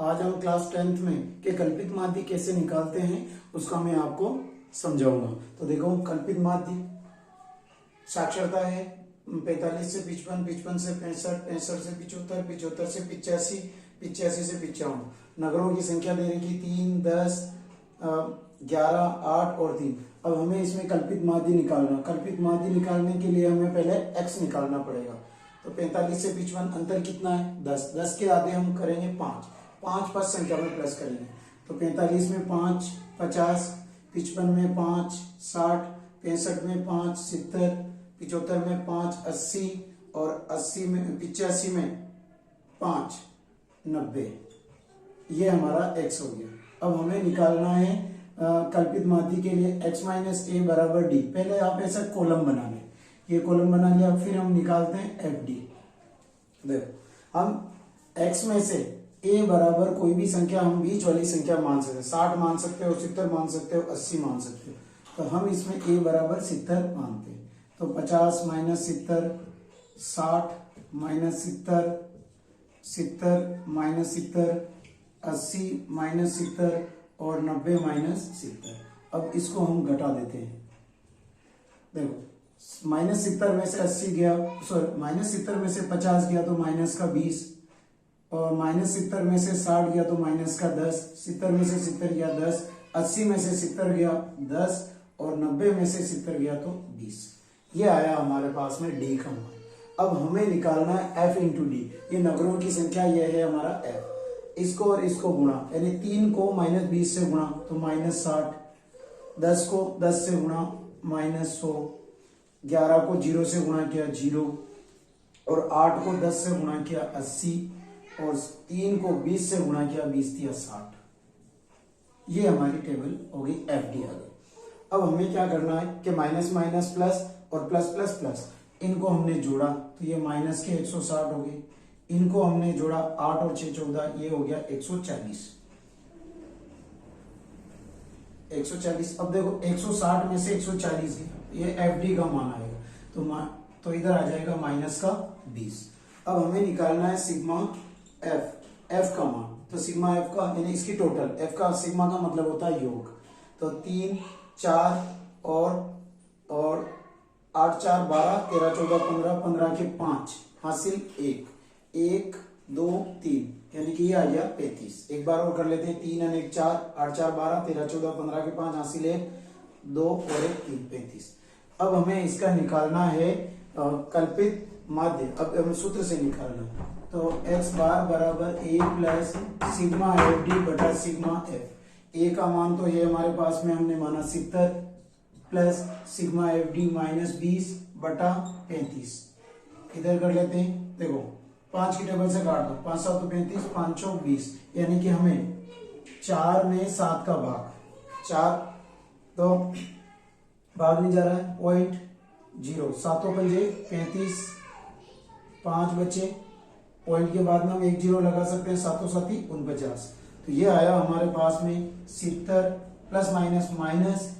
आज हम class 10th में के कल्पित माध्य कैसे निकालते हैं उसका मैं आपको समझाऊंगा। तो देखो, कल्पित माध्य साक्षरता है 45 से 55, 55 से 65, 65 से 75, 75 से 85, 85 से 55। नगरों की संख्या दे रखी 3, 10, 11, 8 और 3। अब हमें इसमें कल्पित माध्य निकालना। कल्पित माध्य निकालने के लिए हमें पहले x निकालना पड़ेगा। तो 45 से 55 अंतर कितना है? 10। 10 के आधे हम करेंगे 5। 5 पद संख्या में प्लस करेंगे। तो 45 में 5 50, 55 में 5 60, 65 में 5 70, 75 में 5 80 और 80 में 85 में 5 90। ये हमारा x हो गया। अब हमें निकालना है कल्पित माध्य के लिए x माइनस ए बराबर डी। पहले आप ऐसा कॉलम बना लें, ये कॉलम बना लिया, फिर हम निकालते हैं एफ डी। देखो, हम x में से a बराबर कोई भी संख्या हम बीच वाली संख्या मान सकते हैं। 60 मान सकते हो, 70 मान सकते हो, 80 मान सकते हो। तो हम इसमें a बराबर 70 मानते हैं। तो 50 माइनस 70, 60 माइनस 70, 70 माइनस 70, 80 माइनस 70 और 90 माइनस 70। अब इसको हम घटा देते हैं। देखो, माइनस 70 में से 80 गया, सॉरी माइनस 70 में से 50 गया तो माइनस का 20, और माइनस 70 में से 60 गया तो माइनस का 10, 70 में से 70 गया 10, 80 में से 70 गया 10 और 90 में से 70 गया तो 20। ये आया हमारे पास में डी का मान। अब हमें निकालना है एफ इंटू डी। ये नगरों की संख्या ये है हमारा एफ। इसको और इसको गुणा, यानी 3 को माइनस 20 से गुणा तो माइनस 60, 10 को 10 से गुणा माइनस 100, 11 को 0 से गुणा किया 0 और 8 को 10 से गुणा किया 80 और 3 को 20 से गुणा किया 20 दिया 60। ये हमारी टेबल होगी एफ डी आ गई। अब हमें क्या करना है कि माइनस माइनस प्लस और प्लस प्लस प्लस इनको हमने जोड़ा तो ये माइनस के 160 हो गए। इनको हमने जोड़ा 8 और 6 14, ये हो गया 140। 140। अब देखो 160 में से 140 गया, ये एफ डी का मान आएगा। तो इधर आ जाएगा माइनस का 20। अब हमें निकालना है सिग्मा एफ का मान। तो सिग्मा एफ का यानी इसकी टोटल, एफ का सिग्मा का मतलब होता है योग। तो 3 4 और 8 4 12, 13 14 15, 15 के 5 हासिल 1 1 2 3, यानी कि ये आ गया 35। एक बार और कर लेते हैं। 3 और 1 4, 8 4 12, 13 14 15 के 5 हासिल 1 2 और 1 3, 35। अब हमें इसका निकालना है कल्पित माध्य। अब हमें सूत्र से निकालना। तो x बार बराबर a plus sigma F D बटा सिग्मा एफ। a का मान तो ये हमारे पास में हमने माना 70 plus sigma F D minus 20 बटा 35। इधर कर लेते हैं। देखो 5 की टेबल से काट दो, 5 7 35, 5 चौक 20, यानी कि हमें 4 में 7 का भाग, 4 तो भाग नहीं जा रहा है, पॉइंट 0, 7 पंजे 35, 5 बचे, पॉइंट के बाद में हम 1 0 लगा सकते हैं, 7 7 49। तो ये आया हमारे पास में 70 प्लस माइनस माइनस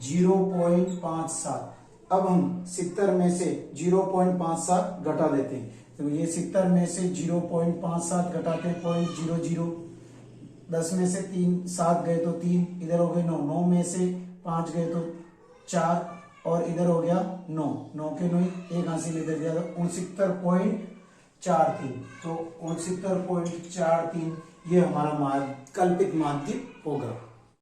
0.57। अब हम 70 में से 0.57 घटा देते हैं। तो ये 70 में से 0.57 घटाते हैं 0.00। 10 में से 3 7 गए तो 3, इधर हो गए 9, 9 में से 5 गए तो 4 और इधर हो गया 9, 9 के 9 एक हासिल इधर गया तो 69.43। तो 69.43 ये हमारा कल्पित माध्य होगा।